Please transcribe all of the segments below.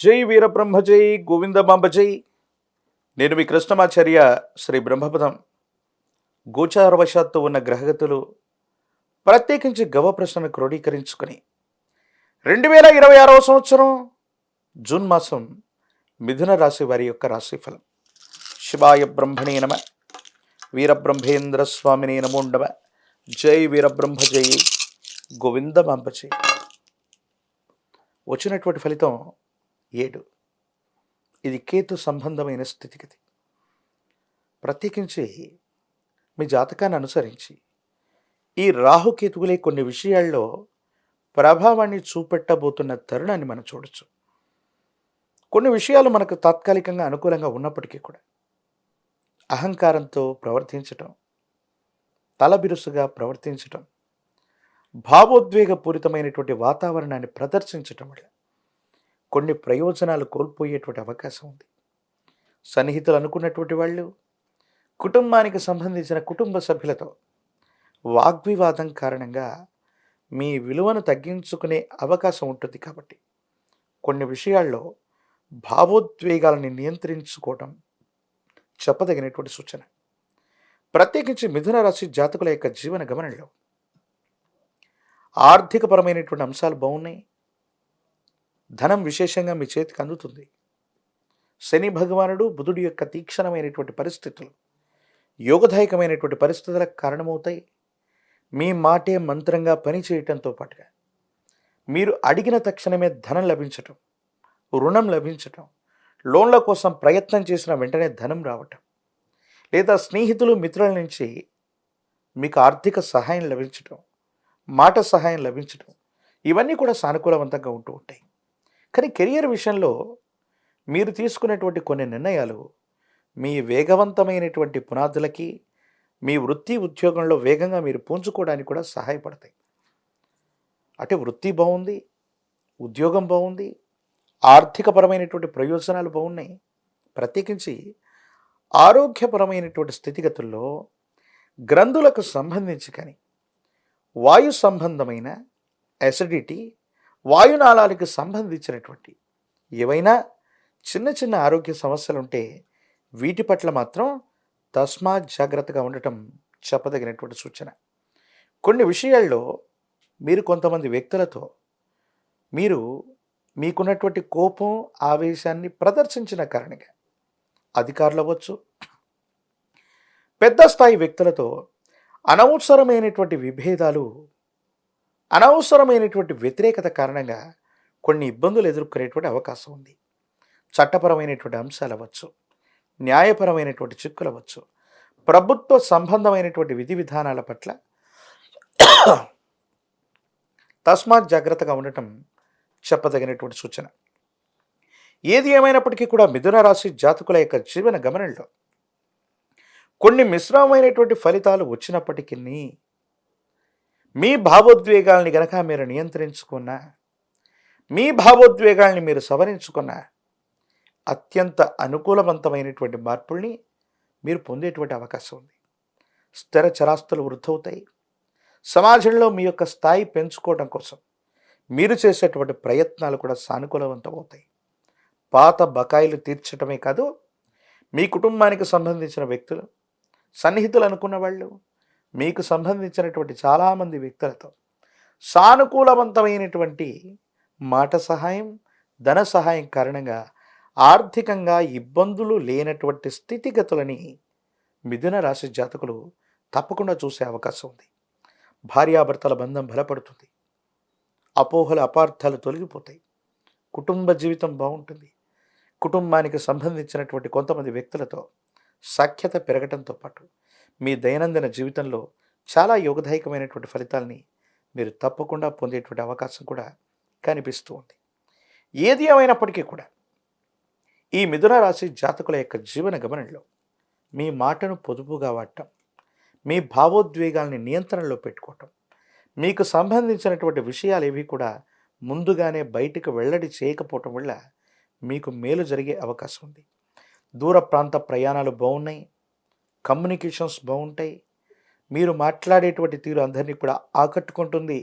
జై వీరబ్రహ్మ జై గోవిందమాంబ జై. నేను మీ కృష్ణమాచార్య. శ్రీ బ్రహ్మపదం గోచారవశాత్తు ఉన్న గ్రహగతులు ప్రత్యేకించి గవ ప్రశ్నను క్రోడీకరించుకుని 2026వ సంవత్సరం జూన్ మాసం మిథున రాశి వారి యొక్క రాశిఫలం. శివాయ బ్రహ్మణే నమ. వీరబ్రహ్మేంద్ర స్వామినే నమో నమ. జై వీరబ్రహ్మ జై గోవిందమాంబ జై. వచ్చినటువంటి ఫలితం 7. ఇది కేతు సంబంధమైన స్థితిగతి. ప్రత్యేకించి మీ జాతకాన్ని అనుసరించి ఈ రాహుకేతువులే కొన్ని విషయాల్లో ప్రభావాన్ని చూపెట్టబోతున్న తరుణాన్ని మనం చూడొచ్చు. కొన్ని విషయాలు మనకు తాత్కాలికంగా అనుకూలంగా ఉన్నప్పటికీ కూడా అహంకారంతో ప్రవర్తించటం, తలబిరుసుగా ప్రవర్తించటం, భావోద్వేగపూరితమైనటువంటి వాతావరణాన్ని ప్రదర్శించటం వల్ల కొన్ని ప్రయోజనాలు కోల్పోయేటువంటి అవకాశం ఉంది. సన్నిహితులు అనుకున్నటువంటి వాళ్ళు కుటుంబానికి సంబంధించిన కుటుంబ సభ్యులతో వాగ్వివాదం కారణంగా మీ విలువను తగ్గించుకునే అవకాశం ఉంటుంది. కాబట్టి కొన్ని విషయాల్లో భావోద్వేగాలని నియంత్రించుకోవడం చెప్పదగినటువంటి సూచన. ప్రత్యేకించి మిథున రాశి జాతకుల యొక్క జీవన గమనంలో ఆర్థికపరమైనటువంటి అంశాలు బాగున్నాయి. ధనం విశేషంగా మీ చేతికి అందుతుంది. శని భగవానుడు బుధుడి యొక్క తీక్షణమైనటువంటి పరిస్థితులు యోగదాయకమైనటువంటి పరిస్థితులకు కారణమవుతాయి. మీ మాటే మంత్రంగా పనిచేయటంతో పాటుగా మీరు అడిగిన తక్షణమే ధనం లభించటం, రుణం లభించటం, లోన్ల కోసం ప్రయత్నం చేసిన వెంటనే ధనం రావటం, లేదా స్నేహితులు మిత్రుల నుంచి మీకు ఆర్థిక సహాయం లభించటం, మాట సహాయం లభించటం, ఇవన్నీ కూడా సానుకూలవంతంగా ఉంటూ ఉంటాయి. కానీ కెరియర్ విషయంలో మీరు తీసుకునేటువంటి కొన్ని నిర్ణయాలు మీ వేగవంతమైనటువంటి పునాదులకి, మీ వృత్తి ఉద్యోగంలో వేగంగా మీరు పుంజుకోవడానికి కూడా సహాయపడతాయి. అంటే వృత్తి బాగుంది, ఉద్యోగం బాగుంది, ఆర్థికపరమైనటువంటి ప్రయోజనాలు బాగున్నాయి. ప్రత్యేకించి ఆరోగ్యపరమైనటువంటి స్థితిగతుల్లో గ్రంథులకు సంబంధించి కానీ వాయు సంబంధమైన అసిడిటీ, వాయునాళాలకు సంబంధించినటువంటి ఏవైనా చిన్న చిన్న ఆరోగ్య సమస్యలు ఉంటే వీటి పట్ల మాత్రం తస్మాత్ జాగ్రత్తగా ఉండటం చెప్పదగినటువంటి సూచన. కొన్ని విషయాల్లో మీరు కొంతమంది వ్యక్తులతో మీకున్నటువంటి కోపం, ఆవేశాన్ని ప్రదర్శించిన కారణంగా అధికారులు అవ్వచ్చు, పెద్ద స్థాయి వ్యక్తులతో అనవసరమైనటువంటి విభేదాలు, అనవసరమైనటువంటి వ్యతిరేకత కారణంగా కొన్ని ఇబ్బందులు ఎదుర్కొనేటువంటి అవకాశం ఉంది. చట్టపరమైనటువంటి అంశాలు అవ్వచ్చు, న్యాయపరమైనటువంటి చిక్కులు అవ్వచ్చు, ప్రభుత్వ సంబంధమైనటువంటి విధి విధానాల పట్ల తస్మాత్ జాగ్రత్తగా ఉండటం చెప్పదగినటువంటి సూచన. ఏది ఏమైనప్పటికీ కూడా మిథున రాశి జాతకుల యొక్క జీవన గమనంలో కొన్ని మిశ్రమమైనటువంటి ఫలితాలు వచ్చినప్పటికీ మీ భావోద్వేగాల్ని గనక మీరు నియంత్రించుకున్నా, మీ భావోద్వేగాల్ని మీరు సవరించుకున్నా అత్యంత అనుకూలవంతమైనటువంటి మార్పుల్ని మీరు పొందేటువంటి అవకాశం ఉంది. స్థిర చరాస్తులు వృద్ధవుతాయి. సమాజంలో మీ యొక్క స్థాయి పెంచుకోవడం కోసం మీరు చేసేటువంటి ప్రయత్నాలు కూడా సానుకూలవంతం అవుతాయి. పాత బకాయిలు తీర్చడమే కాదు, మీ కుటుంబానికి సంబంధించిన వ్యక్తులు, సన్నిహితులు అనుకున్న వాళ్ళు, మీకు సంబంధించినటువంటి చాలామంది వ్యక్తులతో సానుకూలవంతమైనటువంటి మాట సహాయం, ధన సహాయం కారణంగా ఆర్థికంగా ఇబ్బందులు లేనటువంటి స్థితిగతులని మిథున రాశి జాతకులు తప్పకుండా చూసే అవకాశం ఉంది. భార్యాభర్తల బంధం బలపడుతుంది. అపోహలు, అపార్థాలు తొలగిపోతాయి. కుటుంబ జీవితం బాగుంటుంది. కుటుంబానికి సంబంధించినటువంటి కొంతమంది వ్యక్తులతో సఖ్యత పెరగటంతో పాటు మీ దైనందిన జీవితంలో చాలా యోగదాయకమైనటువంటి ఫలితాలని మీరు తప్పకుండా పొందేటువంటి అవకాశం కూడా కనిపిస్తూ ఉంది. ఏది ఏమైనప్పటికీ కూడా ఈ మిథున రాశి జాతకుల యొక్క జీవన గమనంలో మీ మాటను పొదుపుగా వాడటం, మీ భావోద్వేగాల్ని నియంత్రణలో పెట్టుకోవటం, మీకు సంబంధించినటువంటి విషయాలు ఏవి కూడా ముందుగానే బయటకు వెల్లడి చేయకపోవటం వల్ల మీకు మేలు జరిగే అవకాశం ఉంది. దూర ప్రాంత ప్రయాణాలు బాగున్నాయి. కమ్యూనికేషన్స్ బాగుంటాయి. మీరు మాట్లాడేటువంటి తీరు అందరినీ కూడా ఆకట్టుకుంటుంది.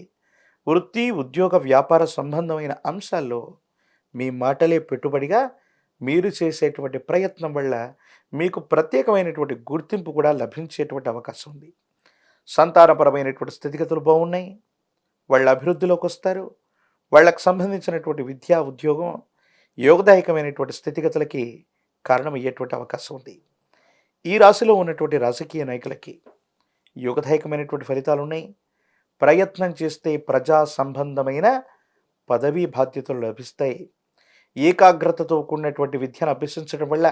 వృత్తి, ఉద్యోగ, వ్యాపార సంబంధమైన అంశాల్లో మీ మాటలే పెట్టుబడిగా మీరు చేసేటువంటి ప్రయత్నం వల్ల మీకు ప్రత్యేకమైనటువంటి గుర్తింపు కూడా లభించేటువంటి అవకాశం ఉంది. సంతానపరమైనటువంటి స్థితిగతులు బాగున్నాయి. వాళ్ళ అభివృద్ధిలోకి వస్తారు. వాళ్ళకు సంబంధించినటువంటి విద్యా ఉద్యోగం యోగదాయకమైనటువంటి స్థితిగతులకి కారణమయ్యేటువంటి అవకాశం ఉంది. ఈ రాశిలో ఉన్నటువంటి రాజకీయ నాయకులకి యోగదాయకమైనటువంటి ఫలితాలు ఉన్నాయి. ప్రయత్నం చేస్తే ప్రజా సంబంధమైన పదవీ బాధ్యతలు లభిస్తాయి. ఏకాగ్రతతో కూడినటువంటి విద్యను అభ్యసించడం వల్ల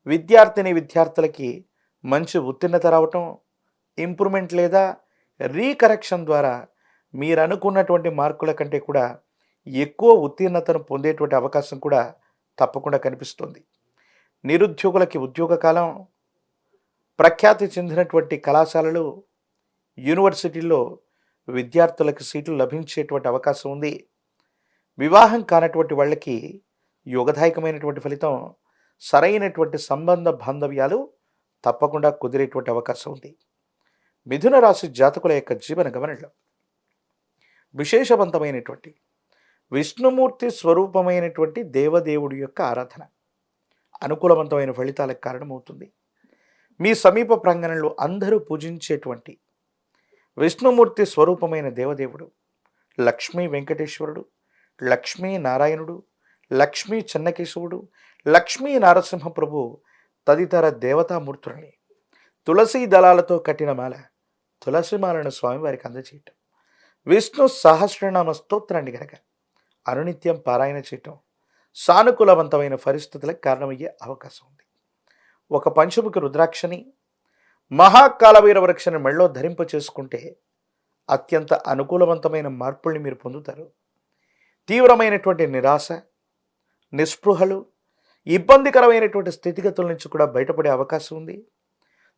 విద్యార్థులకి మంచి ఉత్తీర్ణత రావటం, ఇంప్రూవ్మెంట్ లేదా రీకరెక్షన్ ద్వారా మీరు అనుకున్నటువంటి మార్కుల కంటే కూడా ఎక్కువ ఉత్తీర్ణతను పొందేటువంటి అవకాశం కూడా తప్పకుండా కనిపిస్తుంది. నిరుద్యోగులకి ఉద్యోగ కాలం, ప్రఖ్యాతి చెందినటువంటి కళాశాలలు, యూనివర్సిటీల్లో విద్యార్థులకు సీట్లు లభించేటువంటి అవకాశం ఉంది. వివాహం కానటువంటి వాళ్ళకి యోగదాయకమైనటువంటి ఫలితం, సరైనటువంటి సంబంధ బాంధవ్యాలు తప్పకుండా కుదిరేటువంటి అవకాశం ఉంది. మిథున రాశి జాతకుల యొక్క జీవన గమనంలో విశేషవంతమైనటువంటి విష్ణుమూర్తి స్వరూపమైనటువంటి దేవదేవుడి యొక్క ఆరాధన అనుకూలవంతమైన ఫలితాలకు కారణమవుతుంది. మీ సమీప ప్రాంగణంలో అందరూ పూజించేటువంటి విష్ణుమూర్తి స్వరూపమైన దేవదేవుడు లక్ష్మీ వెంకటేశ్వరుడు, లక్ష్మీ నారాయణుడు, లక్ష్మీ చెన్నకేశవుడు, లక్ష్మీ నారసింహ ప్రభు తదితర దేవతామూర్తులని తులసీ దళాలతో కట్టిన మాల, తులసిమాలను స్వామివారికి అందజేయటం, విష్ణు సహస్రనామ స్తోత్రాన్ని గనక అనునిత్యం పారాయణ చేయటం సానుకూలవంతమైన పరిస్థితులకు కారణమయ్యే అవకాశం ఉంది. ఒక పంచముఖ రుద్రాక్షని, మహాకాలవీర వృక్షాన్ని మెళ్ళో ధరింప చేసుకుంటే అత్యంత అనుకూలవంతమైన మార్పుల్ని మీరు పొందుతారు. తీవ్రమైనటువంటి నిరాశ, నిస్పృహలు, ఇబ్బందికరమైనటువంటి స్థితిగతుల నుంచి కూడా బయటపడే అవకాశం ఉంది.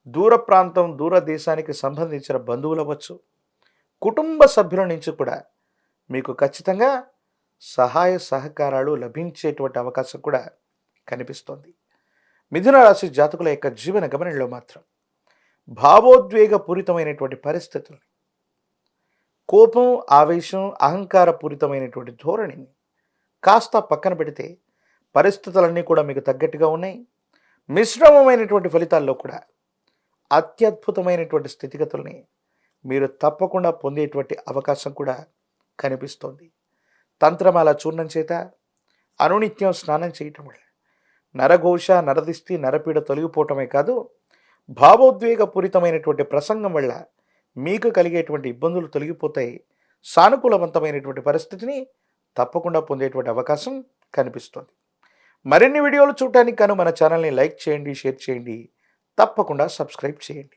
దూర ప్రాంతం, దూర దేశానికి సంబంధించిన బంధువులు అవ్వచ్చు, కుటుంబ సభ్యుల నుంచి కూడా మీకు ఖచ్చితంగా సహాయ సహకారాలు లభించేటువంటి అవకాశం కూడా కనిపిస్తోంది. మిథున రాశి జాతకుల యొక్క జీవన గమనంలో మాత్రం భావోద్వేగపూరితమైనటువంటి పరిస్థితులు, కోపం, ఆవేశం, అహంకారపూరితమైనటువంటి ధోరణిని కాస్త పక్కన పెడితే పరిస్థితులన్నీ కూడా మీకు తగ్గట్టుగా ఉన్నాయి. మిశ్రమమైనటువంటి ఫలితాల్లో కూడా అత్యద్భుతమైనటువంటి స్థితిగతుల్ని మీరు తప్పకుండా పొందేటువంటి అవకాశం కూడా కనిపిస్తోంది. తంత్రమాల చూర్ణం చేత అనునిత్యం స్నానం చేయటం వల్ల నరఘోష, నరదిష్టి, నరపీడ తొలగిపోవటమే కాదు, భావోద్వేగపూరితమైనటువంటి ప్రసంగం వల్ల మీకు కలిగేటువంటి ఇబ్బందులు తొలగిపోతాయి. సానుకూలవంతమైనటువంటి పరిస్థితిని తప్పకుండా పొందేటువంటి అవకాశం కనిపిస్తుంది. మరిన్ని వీడియోలు చూడటానికి గాను మన ఛానల్ని లైక్ చేయండి, షేర్ చేయండి, తప్పకుండా సబ్స్క్రైబ్ చేయండి.